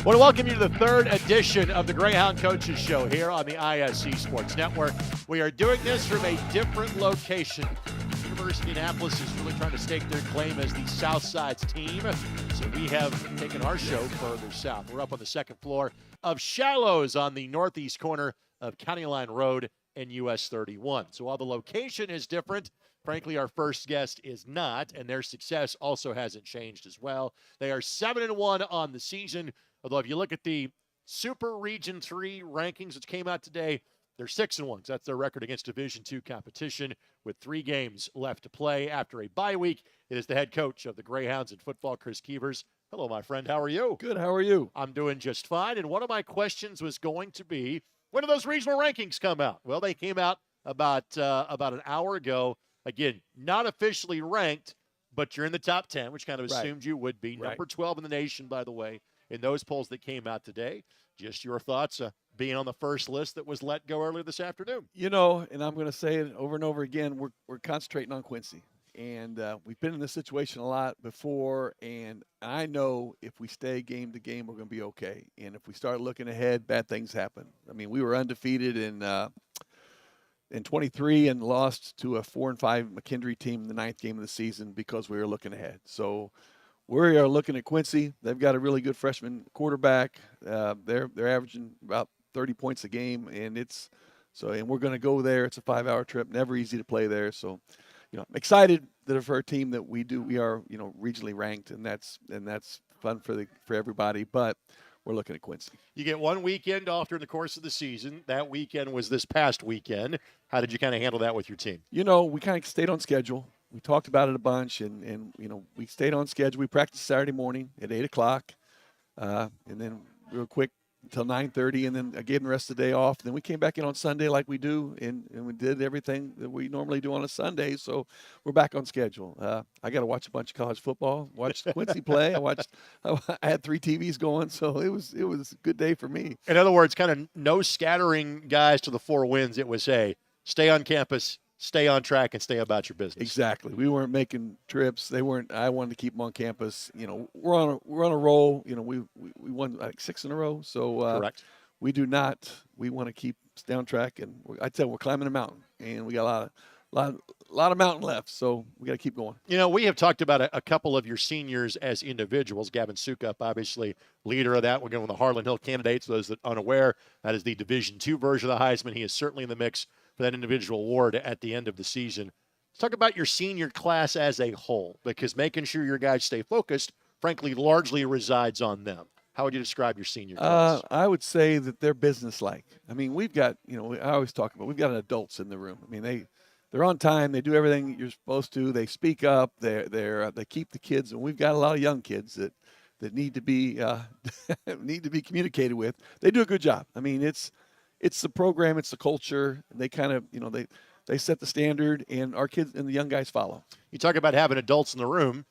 I want to welcome you to the third edition of the Greyhound Coaches Show here on the ISC Sports Network. We are doing this from a different location. University of Indianapolis is really trying to stake their claim as the South Side's team. So we have taken our show further south. We're up on the second floor of Shallows on the northeast corner of County Line Road and US 31. So while the location is different, frankly, our first guest is not, and their success also hasn't changed as well. They are 7-1 on the season. Although if you look at the Super Region 3 rankings which came out today, they're 6-1. That's their record against Division II competition with 3 games left to play after a bye week. It is the head coach of the Greyhounds in football, Chris Keevers. Hello, my friend. How are you? Good. How are you? I'm doing just fine. And one of my questions was going to be, when do those regional rankings come out? Well, they came out about an hour ago. Again, not officially ranked, but you're in the top 10, which kind of assumed you would be. Right. Number 12 in the nation, by the way, in those polls that came out today. Just your thoughts being on the first list that was let go earlier this afternoon. You know, and I'm going to say it over and over again, we're concentrating on Quincy. And we've been in this situation a lot before, and I know if we stay game to game, we're going to be okay. And if we start looking ahead, bad things happen. I mean, we were undefeated in 23 and lost to a 4-5 McKendree team in the 9th game of the season because we were looking ahead. So we are looking at Quincy. They've got a really good freshman quarterback. They're averaging about 30 points a game, and we're going to go there. It's a 5-hour trip. Never easy to play there. So, I'm excited that for our team that we are regionally ranked, and that's fun for everybody. But we're looking at Quincy. You get one weekend off during the course of the season. That weekend was this past weekend. How did you kind of handle that with your team? We kind of stayed on schedule. We talked about it a bunch, and we stayed on schedule. We practiced Saturday morning at 8 o'clock, and then real quick until 9:30, and then I gave them the rest of the day off. Then we came back in on Sunday like we do, and we did everything that we normally do on a Sunday. So we're back on schedule. I got to watch a bunch of college football, watch Quincy play. I had 3 TVs going, so it was a good day for me. In other words, kind of no scattering guys to the 4 wins. It was, hey, stay on campus, stay on track, and stay about your business. Exactly. We weren't making trips. They weren't. I wanted to keep them on campus. We're on a roll. We won like 6 in a row. So correct. We do not. We want to keep down track, and I tell you, we're climbing a mountain, and we got a lot of mountain left. So we got to keep going. We have talked about a couple of your seniors as individuals. Gavin Sukup, obviously leader of that. We're going with the Harlan Hill candidates. Those that are unaware, that is the Division II version of the Heisman. He is certainly in the mix for that individual award at the end of the season. Let's talk about your senior class as a whole, because making sure your guys stay focused, frankly, largely resides on them. How would you describe your senior class? I would say that they're businesslike. I mean, we've got, I always talk about, we've got adults in the room. I mean, they're on time. They do everything you're supposed to. They speak up. They keep the kids, and we've got a lot of young kids that need to be need to be communicated with. They do a good job. I mean, it's the program, it's the culture. They kind of, they set the standard, and our kids and the young guys follow. You talk about having adults in the room.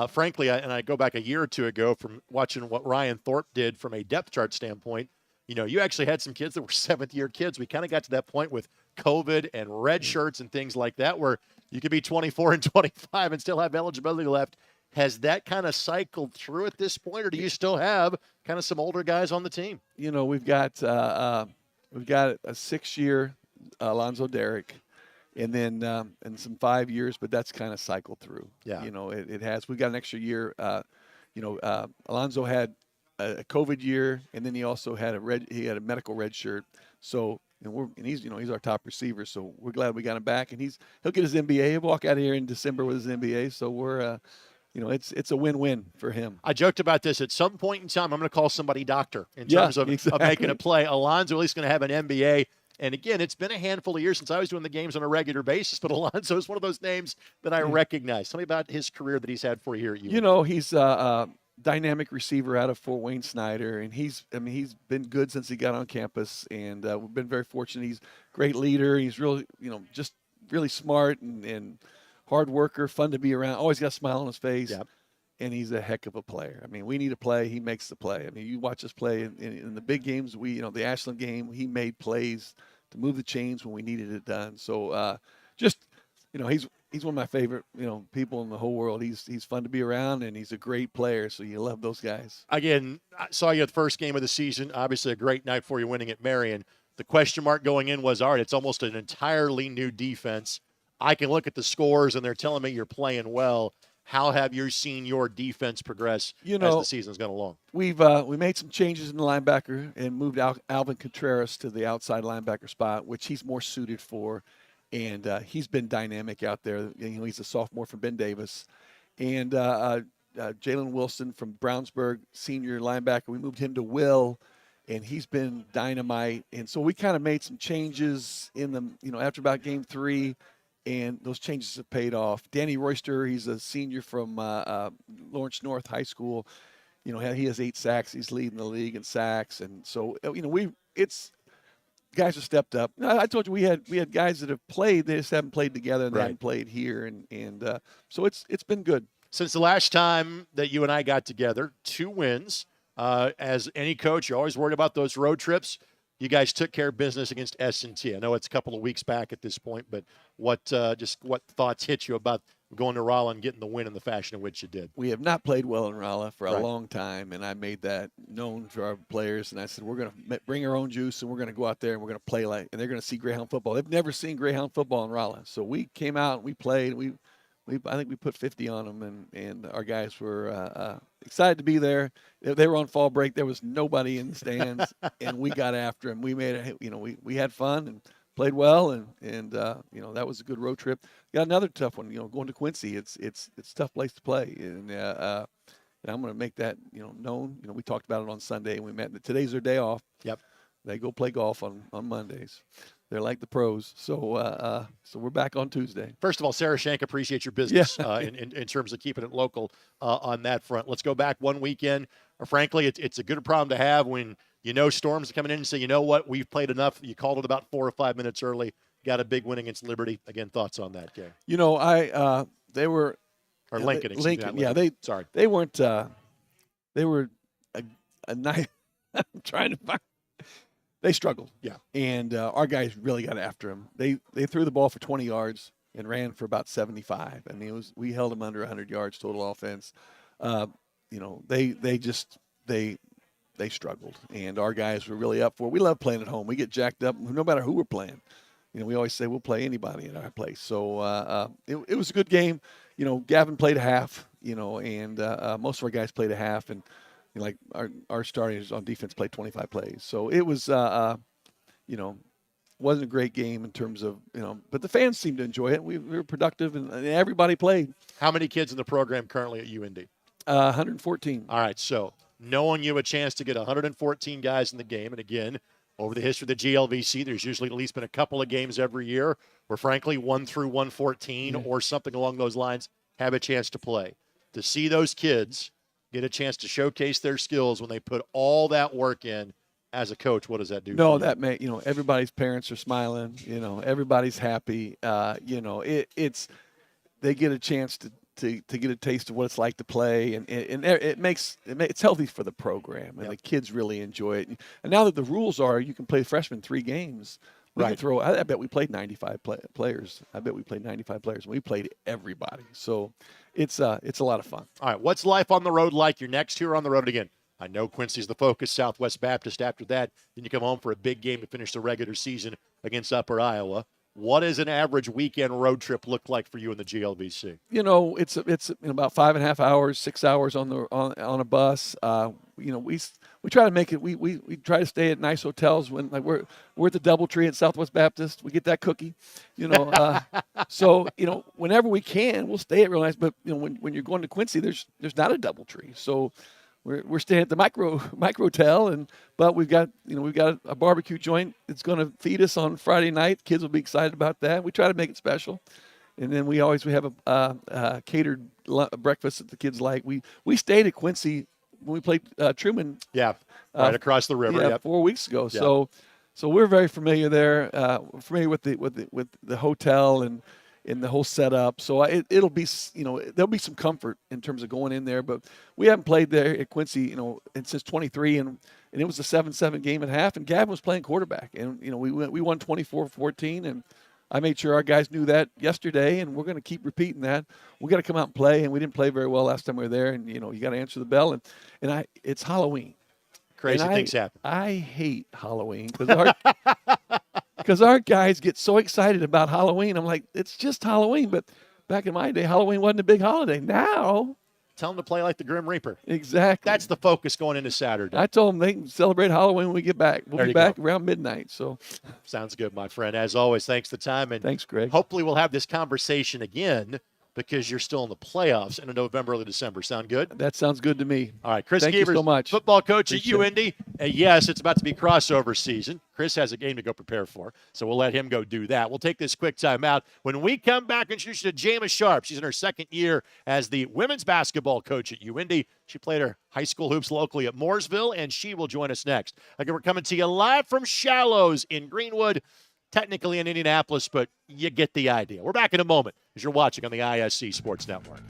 Frankly, I go back a year or two ago from watching what Ryan Thorpe did from a depth chart standpoint. You actually had some kids that were 7th-year kids. We kind of got to that point with COVID and red shirts and things like that where you could be 24 and 25 and still have eligibility left. Has that kind of cycled through at this point, or do you still have kind of some older guys on the team? We've got a 6-year Alonzo Derrick, and then and some 5 years, but that's kind of cycled through. Yeah. It has. We got an extra year. Alonzo had a COVID year, and then he also had a medical red shirt. So he's our top receiver. So we're glad we got him back, and he'll get his MBA. He'll walk out of here in December with his MBA. So we're it's a win-win for him. I joked about this. At some point in time, I'm going to call somebody doctor in terms of making a play. Alonzo at least going to have an MBA. And again, it's been a handful of years since I was doing the games on a regular basis, but Alonzo is one of those names that I recognize. Tell me about his career that he's had for you here at UNC. He's dynamic receiver out of Fort Wayne Snyder, and he's been good since he got on campus, and we've been very fortunate. He's a great leader. He's really, just really smart and hard worker, fun to be around. Always got a smile on his face. Yep. And he's a heck of a player. I mean, we need a play. He makes the play. I mean, you watch us play in the big games. The Ashland game, he made plays to move the chains when we needed it done. So, he's he's one of my favorite, people in the whole world. He's fun to be around, and he's a great player. So you love those guys. Again, I saw you at the first game of the season. Obviously, a great night for you winning at Marion. The question mark going in was, all right, it's almost an entirely new defense. I can look at the scores, and they're telling me you're playing well. How have you seen your defense progress as the season's gone along? We made some changes in the linebacker and moved Alvin Contreras to the outside linebacker spot, which he's more suited for. And he's been dynamic out there. He's a sophomore from Ben Davis. And Jalen Wilson from Brownsburg, senior linebacker, we moved him to Will, and he's been dynamite. And so we kind of made some changes in the, after about game 3, and those changes have paid off. Danny Royster, he's a senior from Lawrence North High School. He has 8 sacks. He's leading the league in sacks. And so, guys have stepped up. I told you we had guys that have played. They just haven't played together, and they haven't played here. And so it's been good. Since the last time that you and I got together, 2 wins. As any coach, you're always worried about those road trips. You guys took care of business against S&T. I know it's a couple of weeks back at this point, but what thoughts hit you about going to Rolla and getting the win in the fashion in which you did? We have not played well in Rolla for a long time, and I made that known to our players. And I said, we're going to bring our own juice, and we're going to go out there and we're going to play and they're going to see Greyhound football. They've never seen Greyhound football in Rolla. So we came out and we played. I think we put 50 on them, and our guys were excited to be there. They were on fall break. There was nobody in the stands, and we got after them. We made it. We had fun and played well, and that was a good road trip. Got another tough one. Going to Quincy, it's a tough place to play, and I'm going to make that known. We talked about it on Sunday, and we met. Today's their day off. Yep. They go play golf on Mondays. They're like the pros. So we're back on Tuesday. First of all, Sarah Shank, appreciate your business in terms of keeping it local on that front. Let's go back one weekend. Frankly, it's a good problem to have when storms are coming in and say, you know what, we've played enough. You called it about 4 or 5 minutes early. Got a big win against Liberty. Again, thoughts on that game? They were or Lincoln. Lincoln. Yeah, they weren't. They were a nice. I'm trying to find. They struggled. Yeah. And our guys really got after them. They threw the ball for 20 yards and ran for about 75. I mean, we held them under 100 yards total offense. They struggled, and our guys were really up for it. We love playing at home. We get jacked up no matter who we're playing. We always say we'll play anybody in our place. So it was a good game. Gavin played a half, and most of our guys played a half, and like our starters on defense played 25 plays. So it was, wasn't a great game in terms of, but the fans seemed to enjoy it. We were productive, and everybody played. How many kids in the program currently at UND? 114. All right, so knowing you a chance to get 114 guys in the game, and again, over the history of the GLVC, there's usually at least been a couple of games every year where, frankly, 1 through 114 or something along those lines have a chance to play. To see those kids get a chance to showcase their skills when they put all that work in as a coach, what does that do? No, that may, everybody's parents are smiling, everybody's happy. It's they get a chance to get a taste of what it's like to play, and it's healthy for the program, and the kids really enjoy it. And now that the rules are you can play freshmen 3 games, we can throw. I bet we played 95 players. I bet we played 95 players, and we played everybody. So it's a lot of fun. All right, what's life on the road like? You're next year on the road again. I know Quincy's the focus, Southwest Baptist after that. Then you come home for a big game to finish the regular season against Upper Iowa. What does an average weekend road trip look like for you in the GLVC? It's about 5.5 hours, 6 hours on a bus. We try to make it. We try to stay at nice hotels when we're at the DoubleTree at Southwest Baptist. We get that cookie, So whenever we can, we'll stay at real nice. But when you're going to Quincy, there's not a DoubleTree, so. We're staying at the micro hotel, but we've got a barbecue joint that's going to feed us on Friday night. Kids will be excited about that. We try to make it special, and then we have a catered breakfast that the kids like. We stayed at Quincy when we played Truman. Yeah, right across the river. Yeah, 4 weeks ago. Yep. So we're very familiar there. Familiar with the hotel and the whole setup. So it'll be, there'll be some comfort in terms of going in there, but we haven't played there at Quincy, and since 23, and it was a 7-7 game at half, and Gavin was playing quarterback, and we won 24-14, and I made sure our guys knew that yesterday, and we're going to keep repeating that. We got to come out and play, and we didn't play very well last time we were there. And you got to answer the bell, and it's Halloween. Crazy things happen. I hate Halloween because our guys get so excited about Halloween. I'm like, it's just Halloween, but back in my day, Halloween wasn't a big holiday. Now, tell them to play like the Grim Reaper. Exactly. That's the focus going into Saturday. I told them they can celebrate Halloween when we get back. We'll be back around midnight. So, sounds good, my friend. As always, thanks for the time. And thanks, Greg. Hopefully we'll have this conversation again because you're still in the playoffs in November, early December. Sound good? That sounds good to me. All right, Chris Thank Gievers, you so much. football coach at UIndy. Yes, it's about to be crossover season. Chris has a game to go prepare for, so we'll let him go do that. We'll take this quick time out. When we come back, introduce you to Jameis Sharp. She's in her second year as the women's basketball coach at UIndy. She played her high school hoops locally at Mooresville, and she will join us next. Again, we're coming to you live from Shallows in Greenwood, technically in Indianapolis, but you get the idea. We're back in a moment as you're watching on the ISC Sports Network.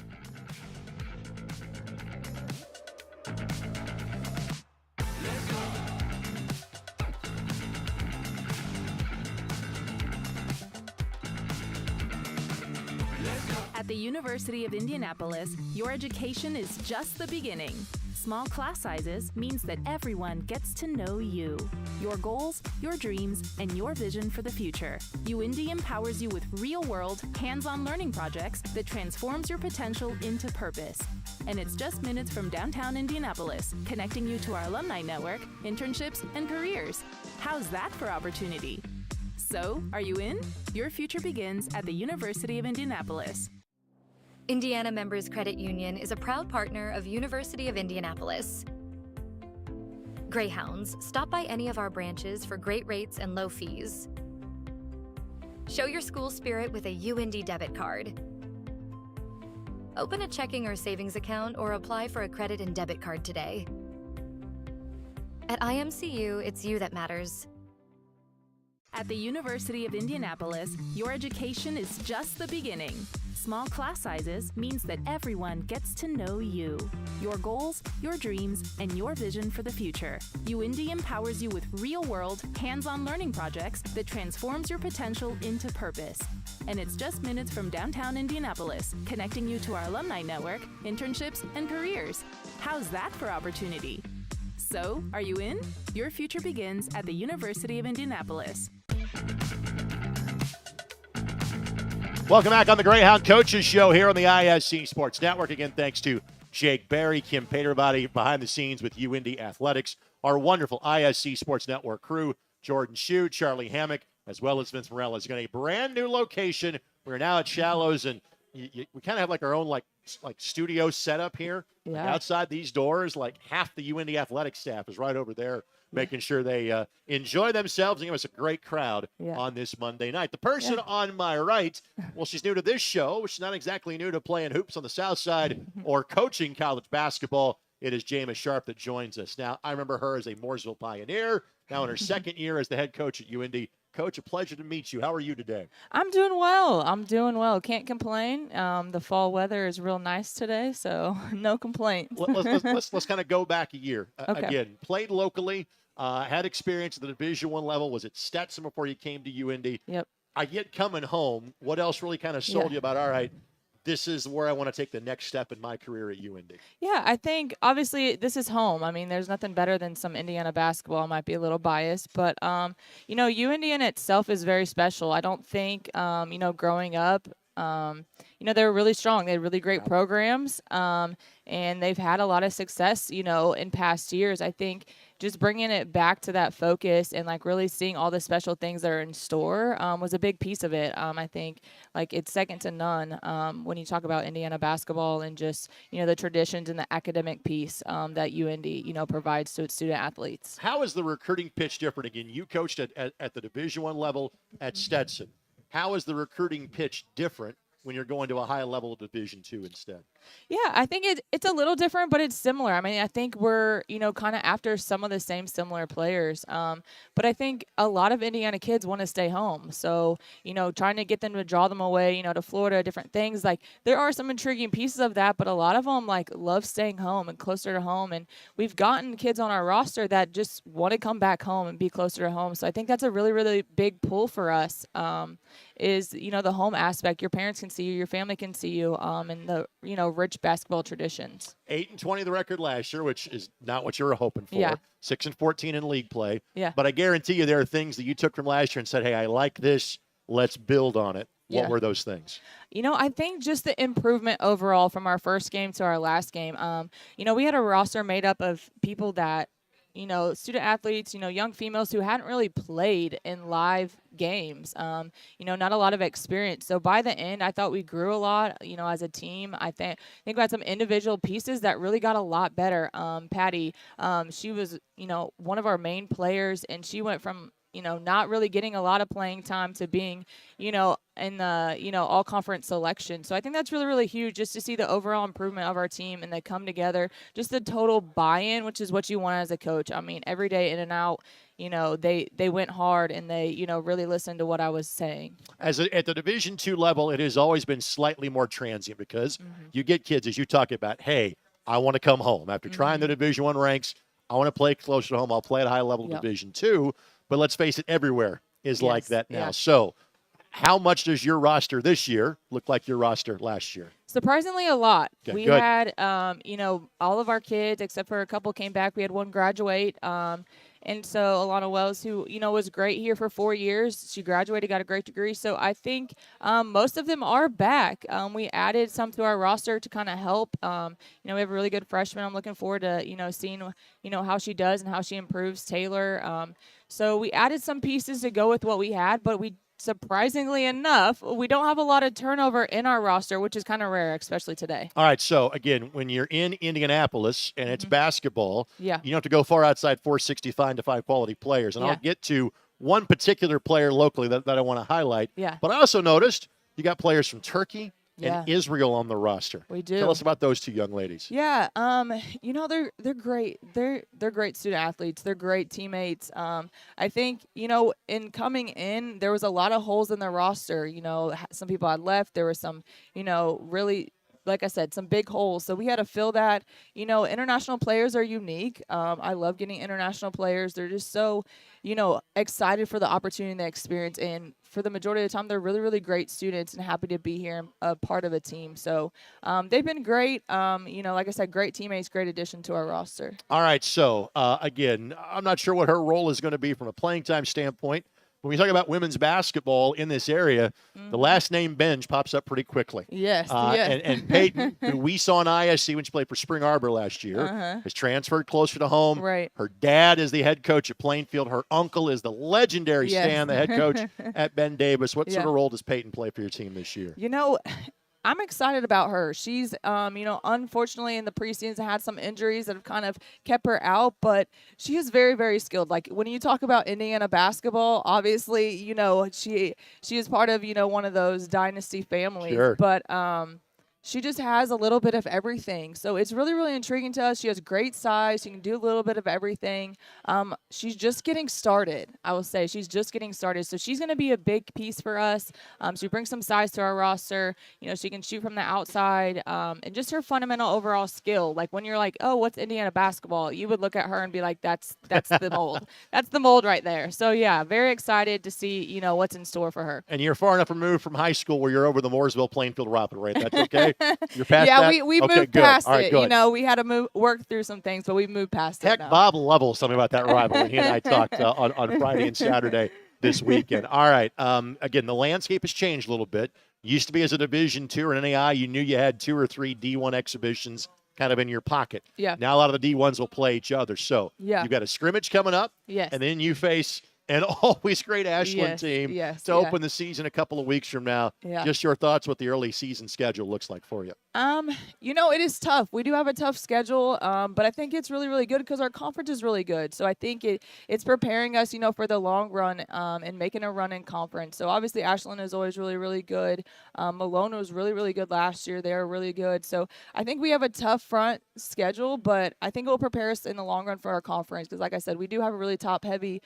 At the University of Indianapolis, your education is just the beginning. Small class sizes means that everyone gets to know you, your goals, your dreams, and your vision for the future. UIndy empowers you with real-world, hands-on learning projects that transforms your potential into purpose. And it's just minutes from downtown Indianapolis, connecting you to our alumni network, internships, and careers. How's that for opportunity? So, are you in? Your future begins at the University of Indianapolis. Indiana Members Credit Union is a proud partner of University of Indianapolis. Greyhounds, stop by any of our branches for great rates and low fees. Show your school spirit with a UIndy debit card. Open a checking or savings account or apply for a credit and debit card today. At IMCU, it's you that matters. At the University of Indianapolis, your education is just the beginning. Small class sizes means that everyone gets to know you, your goals, your dreams, and your vision for the future. UIndy empowers you with real-world, hands-on learning projects that transforms your potential into purpose. And it's just minutes from downtown Indianapolis, connecting you to our alumni network, internships, and careers. How's that for opportunity? So, are you in? Your future begins at the University of Indianapolis. Welcome back on the Greyhound Coaches Show here on the ISC Sports Network. Again, thanks to Jake Berry, Kim Paterbody behind the scenes with UIndy Athletics, our wonderful ISC Sports Network crew, Jordan Shue, Charlie Hammock, as well as Vince Morella. Is going to a brand new location. We're now at Shallows, and we kind of have like our own like studio setup here. Yeah. Like outside these doors, like half the UIndy Athletics staff is right over there, making sure they enjoy themselves and give us a great crowd on this Monday night. The person on my right, well, she's new to this show. She's not exactly new to playing hoops on the South Side or coaching college basketball. It is Jameis Sharp that joins us. Now, I remember her as a Mooresville Pioneer, now in her second year as the head coach at UIndy. Coach, a pleasure to meet you. How are you today? I'm doing well. Can't complain. The fall weather is real nice today, so no complaints. Let's kind of go back a year. Okay. Again, played locally, had experience at the Division I level. Was at Stetson before you came to UIndy. Yep. I get coming home. What else really kind of sold you about, all right, this is where I want to take the next step in my career at UIndy? Yeah, I think obviously this is home. I mean, there's nothing better than some Indiana basketball. I might be a little biased, but UIndy in itself is very special. I don't think growing up, they were really strong. They had really great programs, and they've had a lot of success, in past years. I think just bringing it back to that focus and like really seeing all the special things that are in store was a big piece of it. I think like it's second to none when you talk about Indiana basketball and just, the traditions and the academic piece that UIndy, provides to its student athletes. How is the recruiting pitch different? Again, you coached at the Division I level at Stetson. How is the recruiting pitch different when you're going to a high level of Division II instead? Yeah, I think it's a little different, but it's similar. I mean, I think we're, kind of after some of the same similar players. But I think a lot of Indiana kids want to stay home. So, trying to get them to draw them away, to Florida, different things. Like, there are some intriguing pieces of that, but a lot of them, like, love staying home and closer to home. And we've gotten kids on our roster that just want to come back home and be closer to home. So I think that's a really, really big pull for us. Is the home aspect. Your parents can see you, your family can see you, and the rich basketball traditions. 8-20 the record last year, which is not what you were hoping for. Yeah. 6-14 in league play. Yeah. But I guarantee you there are things that you took from last year and said, hey, I like this. Let's build on it. What were those things? I think just the improvement overall from our first game to our last game. We had a roster made up of people that student athletes, young females who hadn't really played in live games, not a lot of experience. So by the end, I thought we grew a lot, as a team. I think we had some individual pieces that really got a lot better. Patty, she was, one of our main players, and she went from, not really getting a lot of playing time to being, in the, all conference selection. So I think that's really, really huge just to see the overall improvement of our team and they come together, just the total buy-in, which is what you want as a coach. I mean, every day in and out, they went hard and they, really listened to what I was saying. At the Division II level, it has always been slightly more transient because you get kids, as you talk about, hey, I want to come home. After trying the Division I ranks, I want to play closer to home. I'll play at a high level Division II. But let's face it, everywhere is like that now. Yeah. So how much does your roster this year look like your roster last year? Surprisingly, a lot. Okay, we good. had, all of our kids, except for a couple came back. We had one graduate. And so Alana Wells, who, was great here for 4 years, she graduated, got a great degree. So I think most of them are back. We added some to our roster to kind of help. We have a really good freshman. I'm looking forward to, seeing, how she does and how she improves, Taylor. So we added some pieces to go with what we had, but surprisingly enough, we don't have a lot of turnover in our roster, which is kind of rare, especially today. All right, so again, when you're in Indianapolis and it's basketball, Yeah. you don't have to go far outside 465 to find quality players. And I'll get to one particular player locally that I want to highlight. Yeah. But I also noticed you got players from Turkey Yeah. and Israel on the roster. We do. Tell us about those two young ladies. Yeah, they're great. They're great student athletes. They're great teammates. I think, in coming in, there was a lot of holes in the roster. Some people had left. There were some, really, like I said, some big holes. So we had to fill that. International players are unique. I love getting international players. They're just so, excited for the opportunity and the experience. And for the majority of the time, they're really, really great students and happy to be here and a part of a team. So they've been great. Like I said, great teammates, great addition to our roster. All right, so again, I'm not sure what her role is going to be from a playing time standpoint. When we talk about women's basketball in this area, the last name Benj pops up pretty quickly. Yes. And Peyton, who we saw in ISC when she played for Spring Arbor last year, has transferred closer to home. Right. Her dad is the head coach at Plainfield. Her uncle is the legendary Stan, the head coach at Ben Davis. What sort of role does Peyton play for your team this year? I'm excited about her. She's, unfortunately in the preseason had some injuries that have kind of kept her out, but she is very, very skilled. Like when you talk about Indiana basketball, obviously, she is part of, one of those dynasty families. Sure. But she just has a little bit of everything. So it's really, really intriguing to us. She has great size. She can do a little bit of everything. She's just getting started, I will say. She's just getting started. So she's going to be a big piece for us. She brings some size to our roster. She can shoot from the outside. And just her fundamental overall skill. Like when you're like, oh, what's Indiana basketball? You would look at her and be like, that's the mold. That's the mold right there. So, yeah, very excited to see, what's in store for her. And you're far enough removed from high school where you're over the Mooresville Plainfield Rapid, right? That's okay? You're past yeah, that? we okay, moved good. past All right, it. good. We had to work through some things, but we moved past Heck, it now. Bob Lovell told me about that rivalry. He and I talked on Friday and Saturday this weekend. All right. Again, the landscape has changed a little bit. Used to be as a Division II or an NAI, you knew you had 2 or 3 D1 exhibitions kind of in your pocket. Yeah. Now a lot of the D1s will play each other. So you've got a scrimmage coming up. Yes. And then you face An always great Ashland Yes, team yes, to yeah. open the season a couple of weeks from now. Yeah. Just your thoughts what the early season schedule looks like for you. It is tough. We do have a tough schedule, but I think it's really, really good because our conference is really good. So I think it's preparing us, for the long run, and making a run in conference. So obviously Ashland is always really, really good. Malone was really, really good last year. They were really good. So I think we have a tough front schedule, but I think it will prepare us in the long run for our conference because, like I said, we do have a really top-heavy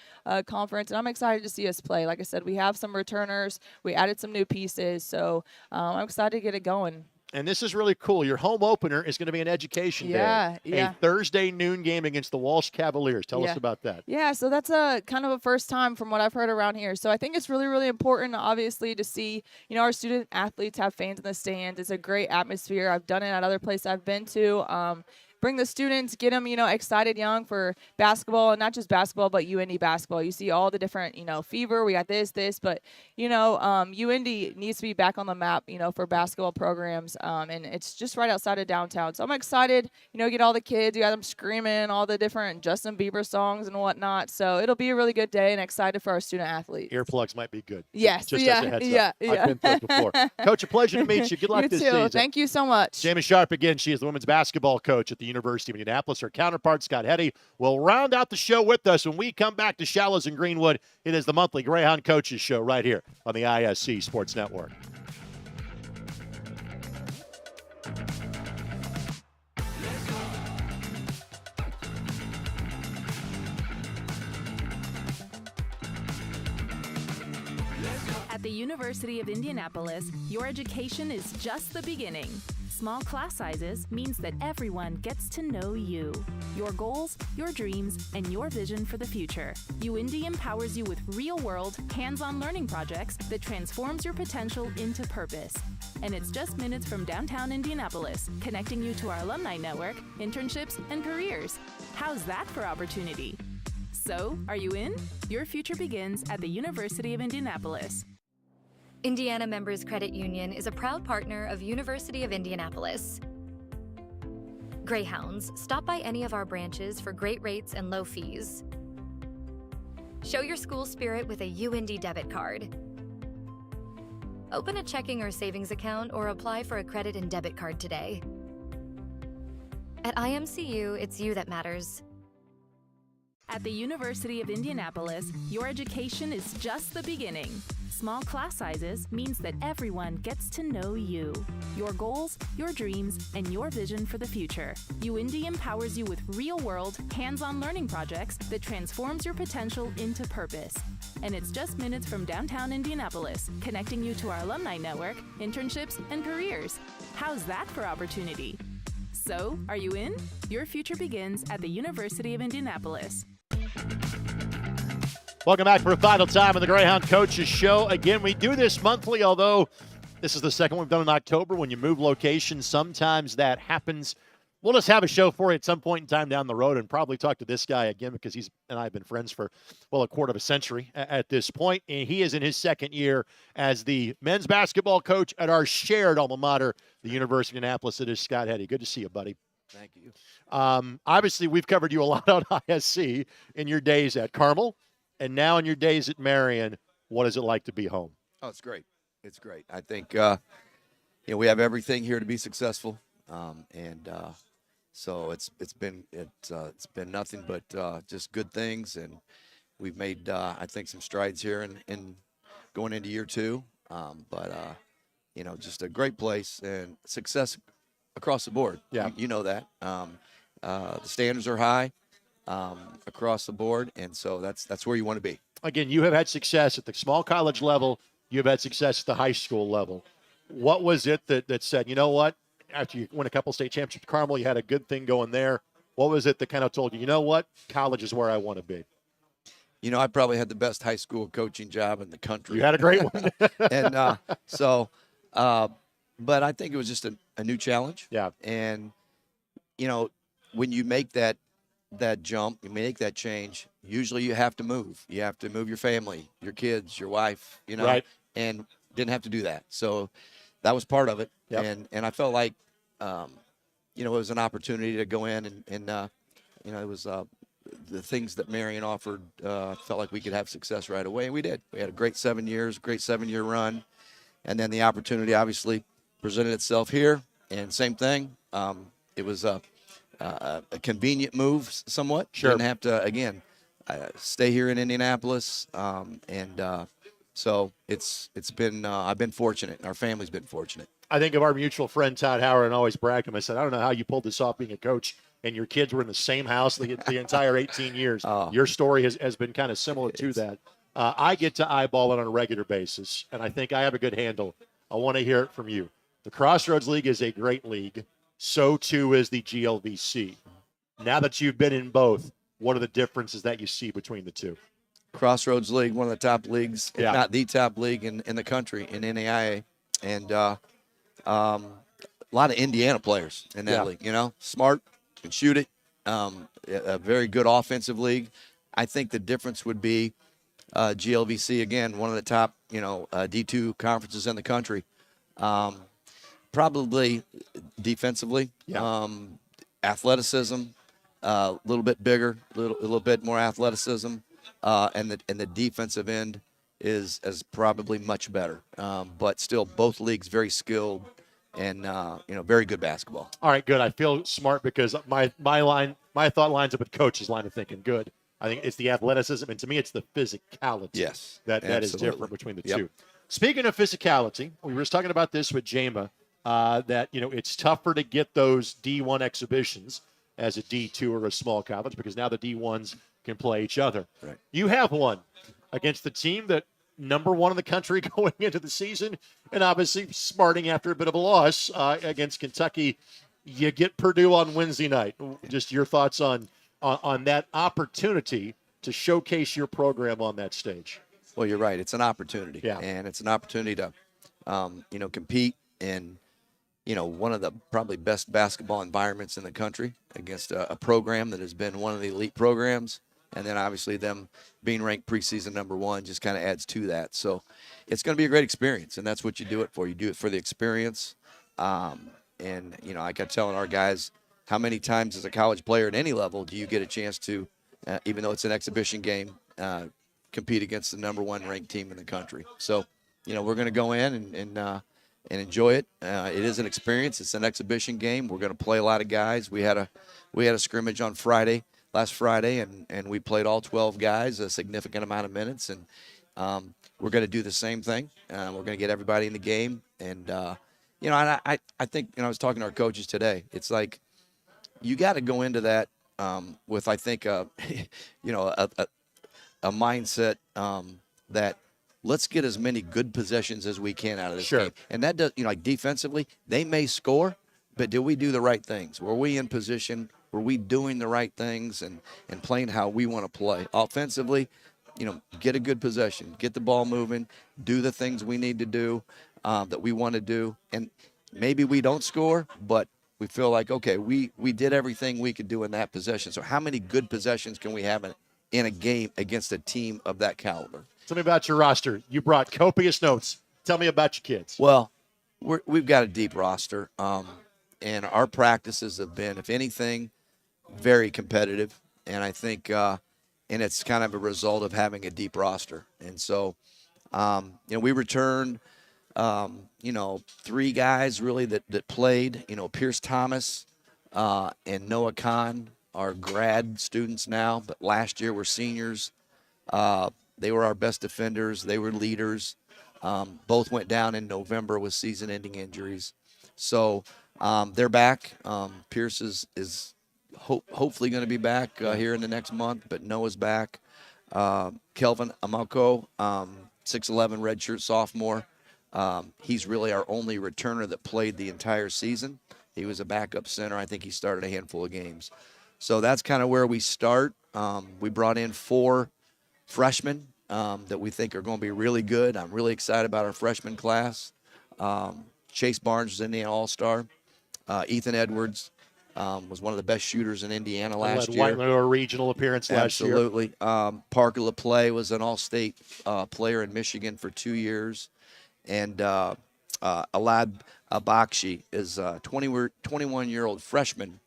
conference, and I'm excited to see us play. Like I said, we have some returners. We added some new pieces, so I'm excited to get it going. And this is really cool. Your home opener is going to be an education day. Yeah. A Thursday noon game against the Walsh Cavaliers. Tell us about that. Yeah, so that's a kind of a first time from what I've heard around here. So I think it's really, really important, obviously, to see, our student athletes have fans in the stands. It's a great atmosphere. I've done it at other places I've been to. Bring the students, get them, excited young for basketball, and not just basketball, but UND basketball. You see all the different, fever. We got this, but, UND needs to be back on the map, for basketball programs, and it's just right outside of downtown. So I'm excited, get all the kids. You got them screaming all the different Justin Bieber songs and whatnot. So it'll be a really good day, and excited for our student athletes. Earplugs might be good. Yes, Just as a heads up. I've been through it before. Coach, a pleasure to meet you. Good luck You this too. season. Thank you so much. Jamie Sharp again. She is the women's basketball coach at the University of Indianapolis. Her counterpart, Scott Heddy, will round out the show with us when we come back to Shallows and Greenwood. It is the monthly Greyhound Coaches Show right here on the ISC Sports Network. At the University of Indianapolis, your education is just the beginning. Small class sizes means that everyone gets to know you, your goals, your dreams, and your vision for the future. UIndy empowers you with real-world, hands-on learning projects that transforms your potential into purpose. And it's just minutes from downtown Indianapolis, connecting you to our alumni network, internships, and careers. How's that for opportunity? So, are you in? Your future begins at the University of Indianapolis. Indiana Members Credit Union is a proud partner of University of Indianapolis. Greyhounds, stop by any of our branches for great rates and low fees. Show your school spirit with a UIndy debit card. Open a checking or savings account or apply for a credit and debit card today. At IMCU, it's you that matters. At the University of Indianapolis, your education is just the beginning. Small class sizes means that everyone gets to know you, your goals, your dreams, and your vision for the future. UIndy empowers you with real-world, hands-on learning projects that transforms your potential into purpose. And it's just minutes from downtown Indianapolis, connecting you to our alumni network, internships, and careers. How's that for opportunity? So, are you in? Your future begins at the University of Indianapolis. Welcome back for a final time on the Greyhound Coaches Show. Again, we do this monthly, although this is the second we've done in October. When you move locations, sometimes that happens. We'll just have a show for you at some point in time down the road and probably talk to this guy again because he's and I have been friends for, a quarter of a century at this point. And he is in his second year as the men's basketball coach at our shared alma mater, the University of Indianapolis. It is Scott Heddy. Good to see you, buddy. Thank you. Obviously, we've covered you a lot on ISC in your days at Carmel. And now in your days at Marion, what is it like to be home? Oh, it's great. It's great. I think, we have everything here to be successful. So it's been nothing but just good things. And we've made, I think, some strides here in going into year two. Just a great place and success across the board. Yeah. You know that. The standards are high. Across the board, and so that's where you want to be. Again, you have had success at the small college level. You have had success at the high school level. What was it that said, you know what, after you win a couple state championships at Carmel, you had a good thing going there. What was it that kind of told you, you know what, college is where I want to be? I probably had the best high school coaching job in the country. You had a great one. But I think it was just a new challenge. Yeah. And, when you make that jump, you make that change, usually you have to move. You have to move your family, your kids, your wife, Right. And didn't have to do that. So that was part of it. Yep. And I felt like, it was an opportunity to go in and it was the things that Marion offered, felt like we could have success right away, and we did. We had a great 7 years, great 7-year run, and then the opportunity obviously presented itself here, and same thing. It was a convenient move somewhat. Sure. Didn't have to, again, stay here in Indianapolis, so it's been I've been fortunate. Our family's been fortunate. I think of our mutual friend Todd Howard and always brag him. I said, I don't know how you pulled this off being a coach and your kids were in the same house the entire 18 years. Your story has been kind of similar to that. I get to eyeball it on a regular basis, and I think I have a good handle. I want to hear it from you. The Crossroads League is a great league. So, too, is the GLVC. Now that you've been in both, what are the differences that you see between the two? Crossroads League, one of the top leagues, if not the top league in the country in NAIA, and a lot of Indiana players in that league. Smart, can shoot it. A very good offensive league. I think the difference would be GLVC, again, one of the top D2 conferences in the country. Probably defensively, athleticism, a little bit bigger, a little bit more athleticism, and the defensive end is probably much better. But still, both leagues very skilled and very good basketball. All right, good. I feel smart because my thought lines up with coach's line of thinking. Good. I think it's the athleticism, and to me, it's the physicality. Yes, that is different between the two. Speaking of physicality, we were just talking about this with Jama. That it's tougher to get those D1 exhibitions as a D2 or a small college because now the D1s can play each other. Right. You have one against the team that number one in the country going into the season, and obviously smarting after a bit of a loss against Kentucky. You get Purdue on Wednesday night. Just your thoughts on that opportunity to showcase your program on that stage. Well, you're right. It's an opportunity, and it's an opportunity to, compete in, one of the probably best basketball environments in the country against a program that has been one of the elite programs. And then obviously them being ranked preseason number one just kind of adds to that. So it's going to be a great experience, and that's what you do it for. You do it for the experience. And, I kept telling our guys, how many times as a college player at any level do you get a chance to, even though it's an exhibition game, compete against the number one ranked team in the country? So, we're going to go in and enjoy it. It is an experience. It's an exhibition game. We're going to play a lot of guys. We had a scrimmage on last Friday, and we played all 12 guys, a significant amount of minutes, and we're going to do the same thing. We're going to get everybody in the game, and I think I was talking to our coaches today. It's like you got to go into that with, I think, a mindset that let's get as many good possessions as we can out of this game. And that does, like defensively, they may score, but do we do the right things? Were we in position? Were we doing the right things and playing how we want to play? Offensively, get a good possession, get the ball moving, do the things we need to do that we want to do. And maybe we don't score, but we feel like, okay, we did everything we could do in that possession. So how many good possessions can we have in a game against a team of that caliber? Tell me about your roster. You brought copious notes. Tell me about your kids. Well, we've got a deep roster, and our practices have been, if anything, very competitive. And I think, and it's kind of a result of having a deep roster. And so, we returned, 3 guys really that played. Pierce Thomas and Noah Kahn are grad students now, but last year were seniors. They were our best defenders. They were leaders. Both went down in November with season-ending injuries. So they're back. Pierce is hopefully going to be back here in the next month, but Noah's back. Kelvin Amako, 6'11", redshirt sophomore. He's really our only returner that played the entire season. He was a backup center. I think he started a handful of games. So that's kind of where we start. We brought in 4 freshmen that we think are going to be really good. I'm really excited about our freshman class. Chase Barnes was in the All-Star. Ethan Edwards was one of the best shooters in Indiana last year. Led White regional appearance last year. Absolutely. Parker LaPlay was an All-State player in Michigan for 2 years. And Alad Abakshi is a 21-year-old freshman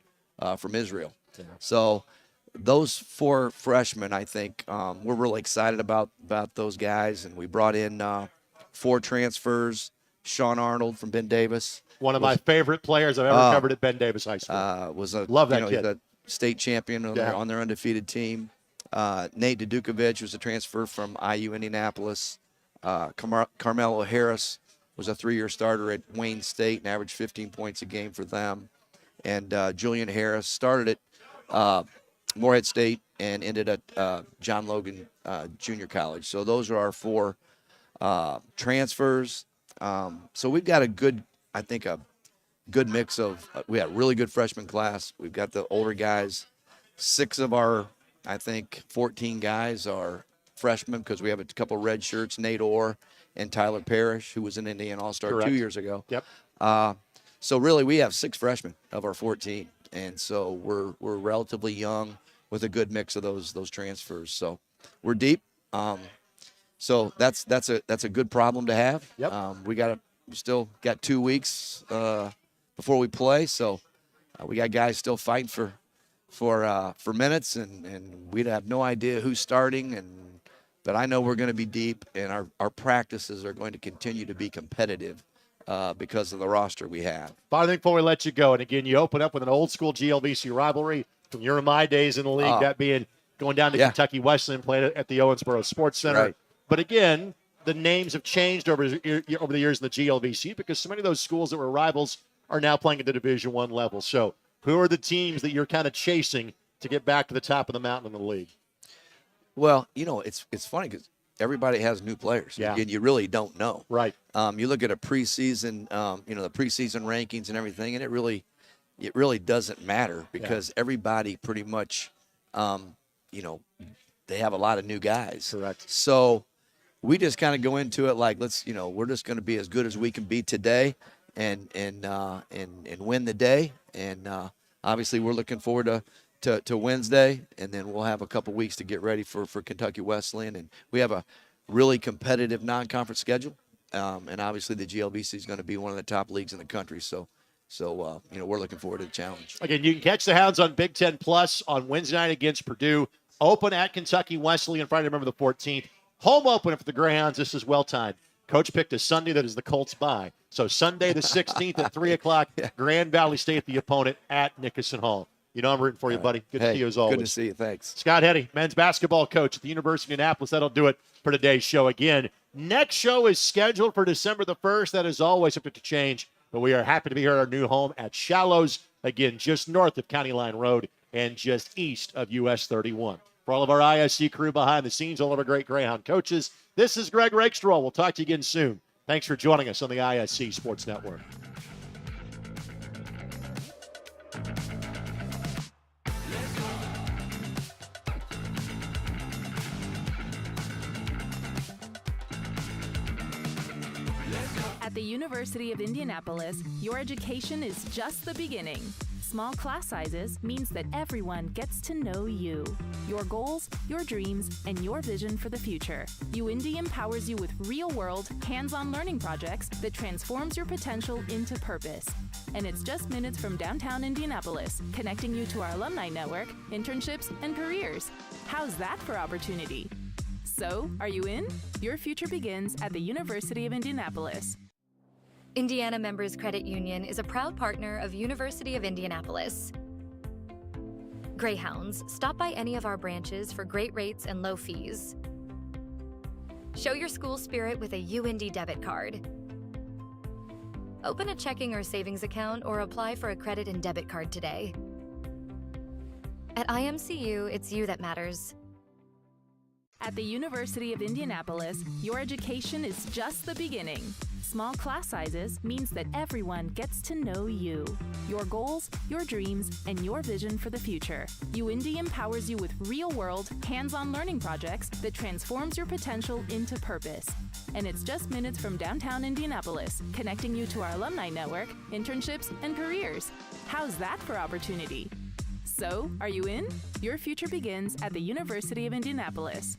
from Israel. Yeah. So those 4 freshmen, I think, we're really excited about those guys. And we brought in 4 transfers. Sean Arnold from Ben Davis. One of my favorite players I've ever covered at Ben Davis High School. Love that kid. He's a state champion on their undefeated team. Nate Dudukovic was a transfer from IU Indianapolis. Carmelo Harris was a 3-year starter at Wayne State and averaged 15 points a game for them. And Julian Harris started at Morehead State and ended at John Logan Junior College. So those are our 4 transfers. So we've got a good mix of we had a really good freshman class. We've got the older guys. 6 of our, I think, 14 guys are freshmen because we have a couple red shirts, Nate Orr and Tyler Parrish, who was an Indiana All-Star 2 years ago. Yep. So really we have 6 freshmen of our 14. And so we're relatively young with a good mix of those transfers. So we're deep. So that's a good problem to have. Yep. We still got 2 weeks before we play, so we got guys still fighting for minutes, and we have no idea who's starting. But I know we're going to be deep, and our practices are going to continue to be competitive because of the roster we have. Final thing before we let you go, and again, you open up with an old school GLVC rivalry from your and my days in the league, that being going down to Kentucky Wesleyan, playing at the Owensboro Sports Center. Right. But again, the names have changed over the years in the GLVC because so many of those schools that were rivals are now playing at the Division I level. So who are the teams that you're kind of chasing to get back to the top of the mountain in the league? Well, it's funny because everybody has new players. Yeah. And you really don't know. Right. You look at a preseason, the preseason rankings and everything, and it really doesn't matter because everybody pretty much, they have a lot of new guys. Correct. So we just kind of go into it like, we're just going to be as good as we can be today and win the day. And obviously we're looking forward to Wednesday, and then we'll have a couple weeks to get ready for Kentucky Wesleyan. And we have a really competitive non-conference schedule. And obviously the GLVC is going to be one of the top leagues in the country. So we're looking forward to the challenge. Again, you can catch the Hounds on Big Ten Plus on Wednesday night against Purdue. Open at Kentucky Wesleyan Friday, November the 14th. Home opener for the Greyhounds. This is well-timed. Coach picked a Sunday that is the Colts' bye. So Sunday the 16th at 3 o'clock, Grand Valley State, the opponent at Nickerson Hall. I'm rooting for you, buddy. Good to see you as always. Good to see you. Thanks. Scott Heddy, men's basketball coach at the University of Indianapolis. That'll do it for today's show. Again, next show is scheduled for December the 1st. That is always subject to change. But we are happy to be here at our new home at Shallows, again, just north of County Line Road and just east of US 31. For all of our ISC crew behind the scenes, all of our great Greyhound coaches, this is Greg Rakestraw. We'll talk to you again soon. Thanks for joining us on the ISC Sports Network. At the University of Indianapolis, your education is just the beginning. Small class sizes means that everyone gets to know you, your goals, your dreams, and your vision for the future. UIndy empowers you with real-world, hands-on learning projects that transforms your potential into purpose. And it's just minutes from downtown Indianapolis, connecting you to our alumni network, internships, and careers. How's that for opportunity? So, are you in? Your future begins at the University of Indianapolis. Indiana Members Credit Union is a proud partner of University of Indianapolis. Greyhounds, stop by any of our branches for great rates and low fees. Show your school spirit with a UIndy debit card. Open a checking or savings account or apply for a credit and debit card today. At IMCU, it's you that matters. At the University of Indianapolis, your education is just the beginning. Small class sizes means that everyone gets to know you, your goals, your dreams, and your vision for the future. UIndy empowers you with real-world, hands-on learning projects that transforms your potential into purpose. And it's just minutes from downtown Indianapolis, connecting you to our alumni network, internships, and careers. How's that for opportunity? So, are you in? Your future begins at the University of Indianapolis.